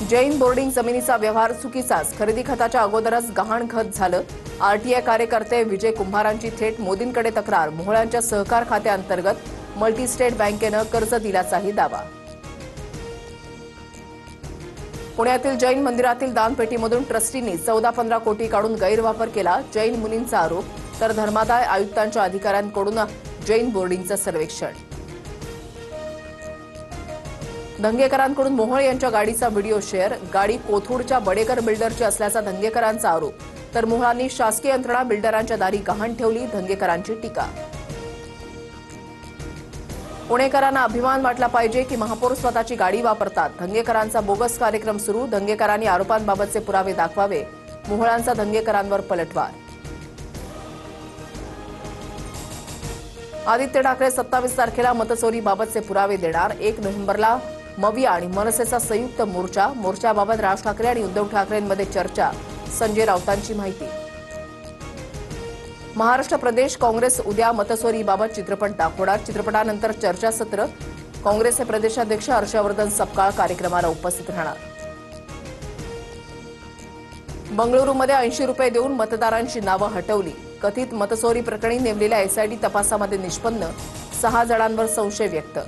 Jain boarding जमिनीचा व्यवहार चुकीचाच, खरेदी खताच्या अगोदरच गहाण खत झालं. आरटीआय कार्यकर्ते विजय कुंभारांची थेट मोदींकडे तक्रार. मोहोळ्यांच्या सहकार खात्याअंतर्गत मल्टीस्टेट बँकेनं कर्ज दिल्याचाही दावा. पुण्यातील जैन मंदिरातील दानपेटीमधून ट्रस्टींनी 14-15 कोटी काढून गैरवापर केला. जैन मुनींचा आरोप. तर धर्मादाय आयुक्तांच्या अधिकाऱ्यांकडून जैन बोर्डिंगचं सर्वेक्षण. धंगेकरांकडून मोहोळ यांच्या गाडीचा व्हिडिओ शेअर. गाडी कोथरूडच्या बडेकर बिल्डरची असल्याचा धंगेकरांचा आरोप. तर मोहोळांनी शासकीय यंत्रणा बिल्डरांच्या दारी गहाण ठेवली. धंगेकरांची टीका. पुणेकरांना अभिमान वाटला पाहिजे की महापौर स्वतःची गाडी वापरतात. धंगेकरांचा बोगस कार्यक्रम सुरू. धंगेकरांनी आरोपांबाबतचे पुरावे दाखवावे. मोहोळांचा धंगेकरांवर पलटवार. आदित्य ठाकरे 27 तारखेला मतचोरीबाबतचे पुरावे देणार. 1 नोव्हेंबरला मविया आणि मनसेचा संयुक्त मोर्चा. मोर्चाबाबत राज ठाकरे आणि उद्धव ठाकरेंमध्ये चर्चा. संजय राऊतांची माहिती. महाराष्ट्र प्रदेश काँग्रेस उद्या मतचोरीबाबत चित्रपट दाखवणार. चित्रपटानंतर चर्चासत्र. काँग्रेसचे प्रदेशाध्यक्ष हर्षवर्धन सपकाळ कार्यक्रमाला उपस्थित राहणार. बंगळुरूमध्ये 80 रुपये देऊन मतदारांची नावं हटवली. कथित मतचोरी प्रकरणी नेमलेल्या एसआयटी तपासामध्ये निष्पन्न. 6 जणांवर संशय व्यक्त.